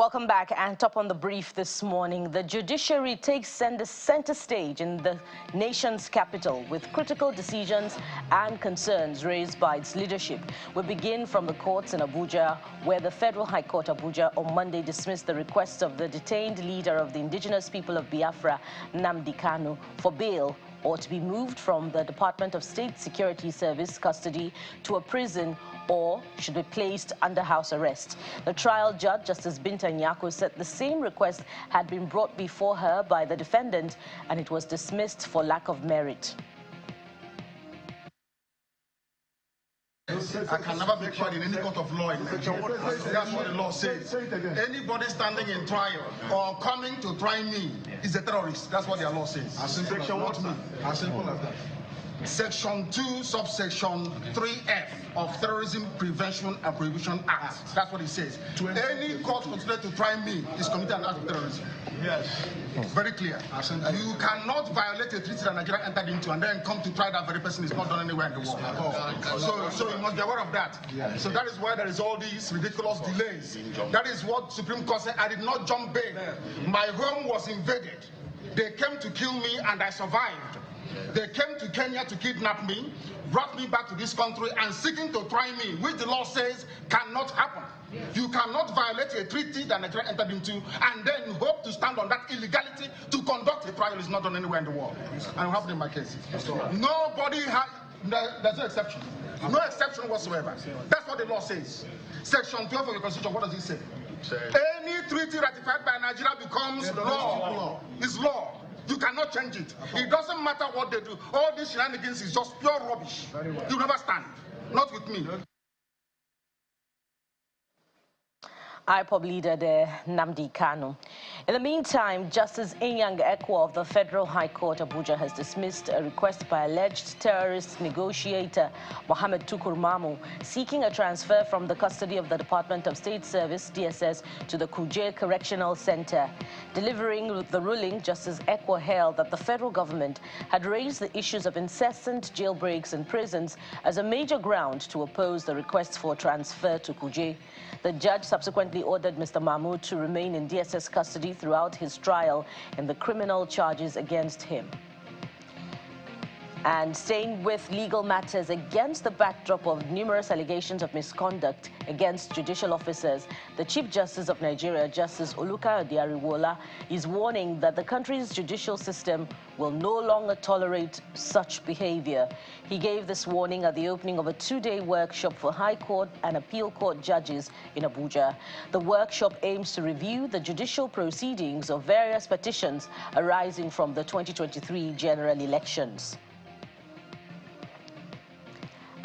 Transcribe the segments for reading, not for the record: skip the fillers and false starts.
Welcome back. And top on the brief this morning, the judiciary takes center stage in the nation's capital with critical decisions and concerns raised by its leadership. We begin from the courts in Abuja, where the Federal High Court Abuja on Monday dismissed the request of the detained leader of the indigenous people of Biafra, Nnamdi Kanu, for bail or to be moved from the Department of State Security Service custody to a prison or should be placed under house arrest. The trial judge, Justice Binta Nyako, said the same request had been brought before her by the defendant and it was dismissed for lack of merit. I can never be tried in any court of law in Nigeria. That's what the law says. Anybody standing in trial or coming to try me is a terrorist. That's what their law says. As simple as that. Section 2, subsection 3F of Terrorism Prevention and Prohibition Act. That's what it says. Any court considered to try me is committed an act of terrorism. Yes. Very clear. You cannot violate a treaty that Nigeria entered into and then come to try that very person. Is not done anywhere in the world. So you must be aware of that. So that is why there is all these ridiculous delays. That is what Supreme Court said. I did not jump bail. My home was invaded. They came to kill me and I survived. They came to Kenya to kidnap me, brought me back to this country and seeking to try me, which the law says cannot happen. You cannot violate a treaty that Nigeria entered into and then hope to stand on that illegality to conduct a trial. Is not done anywhere in the world. And it happened in my case. Nobody has, there's no exception. No exception whatsoever. That's what the law says. Section 12 of the Constitution, what does it say? Any treaty ratified by Nigeria becomes law. It's law. You cannot change it. It doesn't matter what they do. All these shenanigans is just pure rubbish. You never stand. Not with me. IPOB leader there, Nnamdi Kanu. In the meantime, Justice Inyang Ekwo of the Federal High Court Abuja has dismissed a request by alleged terrorist negotiator Mohammed Tukur Mamu seeking a transfer from the custody of the Department of State Service, DSS, to the Kuje Correctional Center. Delivering the ruling, Justice Ekwo held that the federal government had raised the issues of incessant jailbreaks in prisons as a major ground to oppose the request for transfer to Kuje. The judge subsequently ordered Mr. Mahmoud to remain in DSS custody throughout his trial in the criminal charges against him. And staying with legal matters, against the backdrop of numerous allegations of misconduct against judicial officers, the Chief Justice of Nigeria, Justice Olukayode Ariwola, is warning that the country's judicial system will no longer tolerate such behavior. He gave this warning at the opening of a two-day workshop for High Court and Appeal Court judges in Abuja. The workshop aims to review the judicial proceedings of various petitions arising from the 2023 general elections.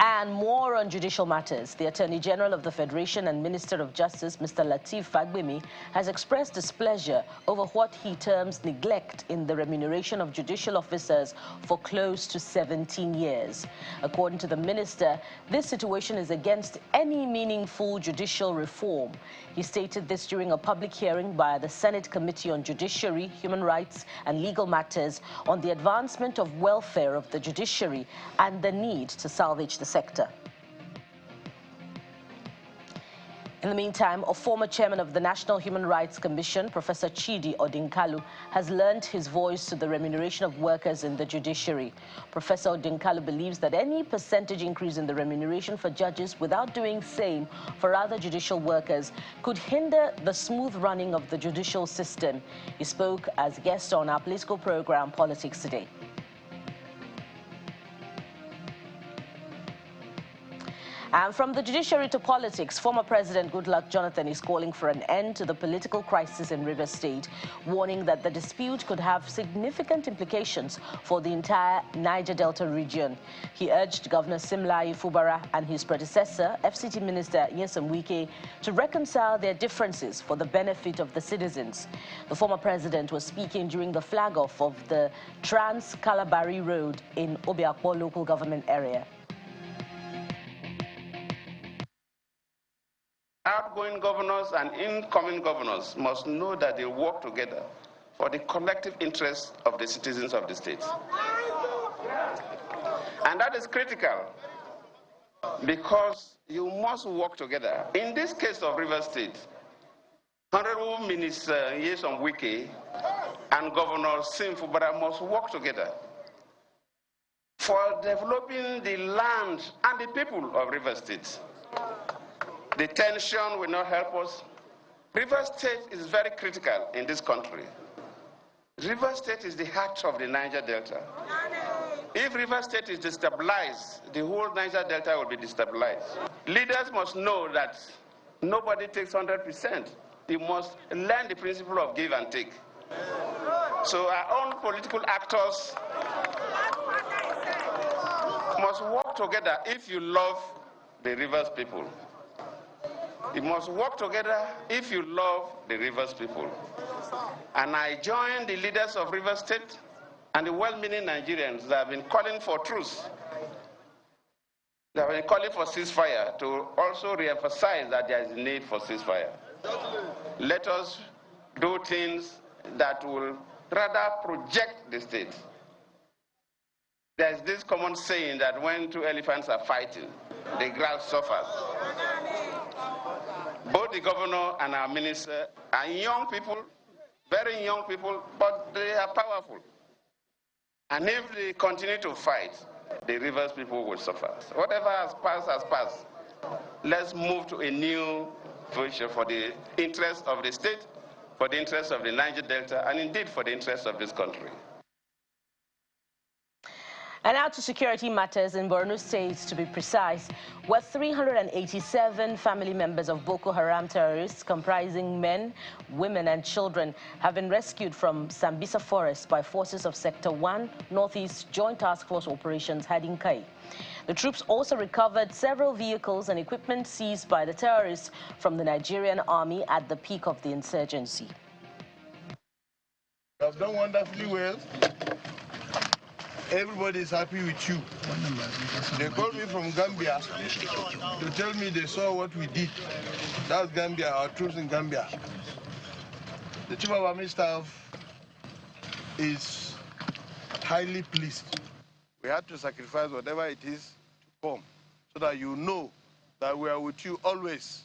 And more on judicial matters. The Attorney General of the Federation and Minister of Justice, Mr. Lateef Fagbemi, has expressed displeasure over what he terms neglect in the remuneration of judicial officers for close to 17 years. According to the minister, this situation is against any meaningful judicial reform. He stated this during a public hearing by the Senate Committee on Judiciary, Human Rights and Legal Matters on the advancement of welfare of the judiciary and the need to salvage the sector. In the meantime, a former chairman of the National Human Rights Commission, Professor Chidi Odinkalu, has lent his voice to the remuneration of workers in the judiciary. Professor Odinkalu believes that any percentage increase in the remuneration for judges without doing same for other judicial workers could hinder the smooth running of the judicial system. He spoke as guest on our political program, Politics Today. And from the judiciary to politics, former President Goodluck Jonathan is calling for an end to the political crisis in Rivers State, warning that the dispute could have significant implications for the entire Niger Delta region. He urged Governor Simlaye Fubara and his predecessor, FCT Minister Nyesom Wike, to reconcile their differences for the benefit of the citizens. The former president was speaking during the flag-off of the Trans-Kalabari Road in Obiakpo local government area. Outgoing governors and incoming governors must know that they work together for the collective interests of the citizens of the state. And that is critical because you must work together. In this case of Rivers State, Honorable Minister Nyesom Wike and Governor Sim Fubara must work together for developing the land and the people of River State. The tension will not help us. River State is very critical in this country. River State is the heart of the Niger Delta. If River State is destabilized, the whole Niger Delta will be destabilized. Leaders must know that nobody takes 100%. You must learn the principle of give and take. So our own political actors must work together if you love the Rivers people. You must work together if you love the Rivers people. And I join the leaders of River State and the well-meaning Nigerians that have been calling for truce. They have been calling for ceasefire to also re-emphasize that there is a need for ceasefire. Let us do things that will rather project the state. There's this common saying that when two elephants are fighting, the grass suffers. Both the governor and our minister are young people, very young people, but they are powerful. And if they continue to fight, the Rivers people will suffer. So whatever has passed. Let's move to a new future for the interest of the state, for the interest of the Niger Delta, and indeed for the interest of this country. And now to security matters in Borno State, to be precise, where 387 family members of Boko Haram terrorists, comprising men, women and children, have been rescued from Sambisa Forest by forces of Sector 1, Northeast Joint Task Force Operations Hadinkai. The troops also recovered several vehicles and equipment seized by the terrorists from the Nigerian army at the peak of the insurgency. You have done wonderfully well. Everybody is happy with you. They called me from Gambia to tell me they saw what we did. That's Gambia, our troops in Gambia. The Chief of Army Staff is highly pleased. We had to sacrifice whatever it is to come so that you know that we are with you always.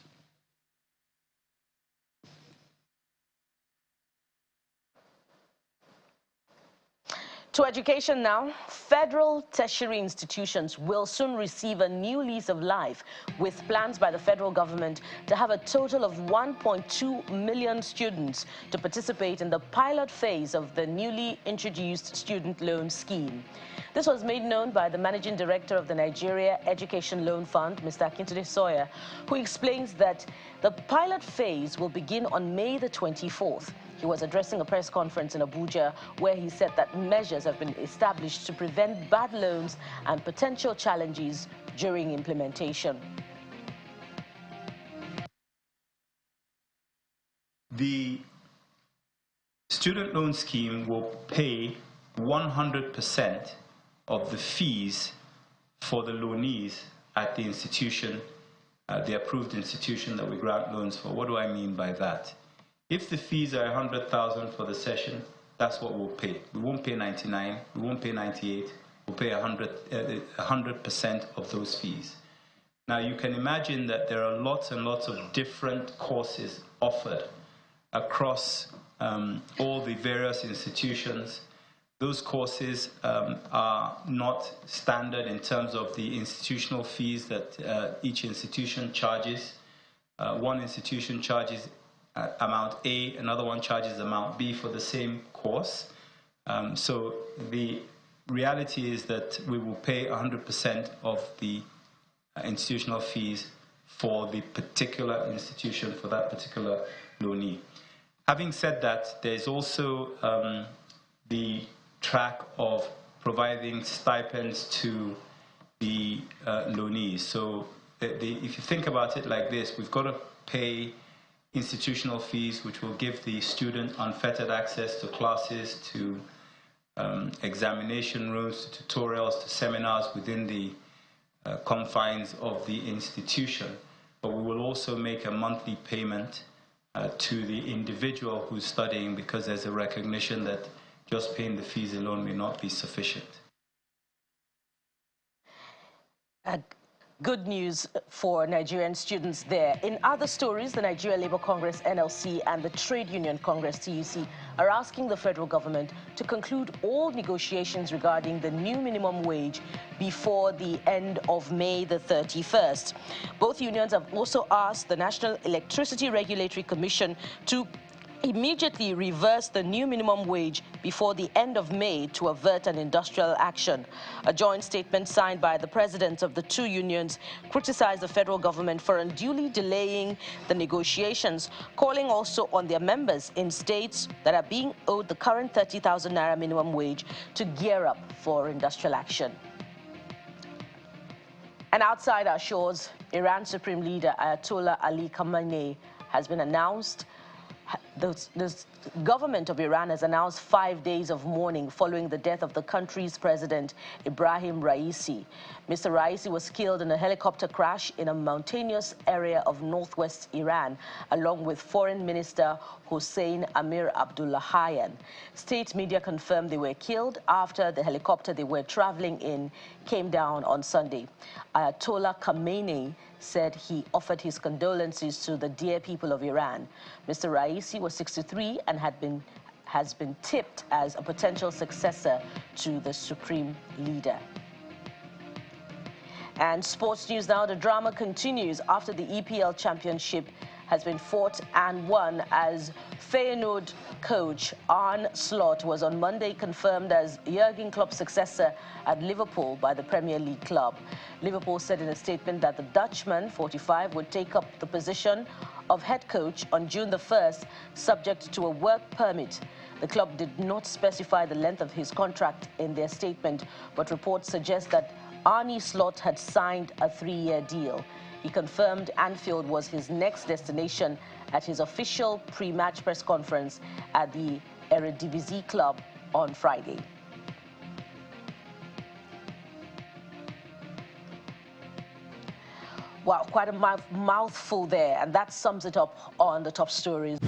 To education now, federal tertiary institutions will soon receive a new lease of life, with plans by the federal government to have a total of 1.2 million students to participate in the pilot phase of the newly introduced student loan scheme. This was made known by the managing director of the Nigeria Education Loan Fund, Mr. Akintunde Sawyer, who explains that the pilot phase will begin on May the 24th. He was addressing a press conference in Abuja where he said that measures have been established to prevent bad loans and potential challenges during implementation. The student loan scheme will pay 100% of the fees for the loanees at the institution, the approved institution that we grant loans for. What do I mean by that? If the fees are 100,000 for the session, that's what we'll pay. We won't pay 99, we won't pay 98, we'll pay 100% of those fees. Now you can imagine that there are lots and lots of different courses offered across all the various institutions. Those courses are not standard in terms of the institutional fees that each institution charges. One institution charges amount A, another one charges amount B for the same course. So the reality is that we will pay 100% of the institutional fees for the particular institution, for that particular loanee. Having said that, there's also the track of providing stipends to the loanees. So if you think about it like this, we've got to pay institutional fees, which will give the student unfettered access to classes, to examination rooms, to tutorials, to seminars within the confines of the institution. But we will also make a monthly payment to the individual who's studying, because there's a recognition that just paying the fees alone may not be sufficient. Good news for Nigerian students there. In other stories, the Nigeria Labour Congress, NLC, and the Trade Union Congress, TUC, are asking the federal government to conclude all negotiations regarding the new minimum wage before the end of May the 31st. Both unions have also asked the National Electricity Regulatory Commission to immediately reverse the new minimum wage before the end of May to avert an industrial action. A joint statement signed by the presidents of the two unions criticized the federal government for unduly delaying the negotiations, calling also on their members in states that are being owed the current 30,000 naira minimum wage to gear up for industrial action. And outside our shores, Iran's Supreme Leader Ayatollah Ali Khamenei has been announced. The government of Iran has announced 5 days of mourning following the death of the country's president, Ibrahim Raisi. Mr. Raisi was killed in a helicopter crash in a mountainous area of northwest Iran, along with Foreign Minister Hossein Amir Abdullahian. State media confirmed they were killed after the helicopter they were traveling in came down on Sunday. Ayatollah Khamenei said he offered his condolences to the dear people of Iran. Mr. Raisi was 63 and has been tipped as a potential successor to the supreme leader. And sports news now. The drama continues after the EPL championship has been fought and won, as Feyenoord coach Arne Slot was on Monday confirmed as Jurgen Klopp's successor at Liverpool by the Premier League club. Liverpool said in a statement that the Dutchman, 45, would take up the position of head coach on June the 1st, subject to a work permit. The club did not specify the length of his contract in their statement, but reports suggest that Arne Slot had signed a 3-year deal. He confirmed Anfield was his next destination at his official pre-match press conference at the Eredivisie club on Friday. Wow, quite a mouthful there, and that sums it up on the top stories.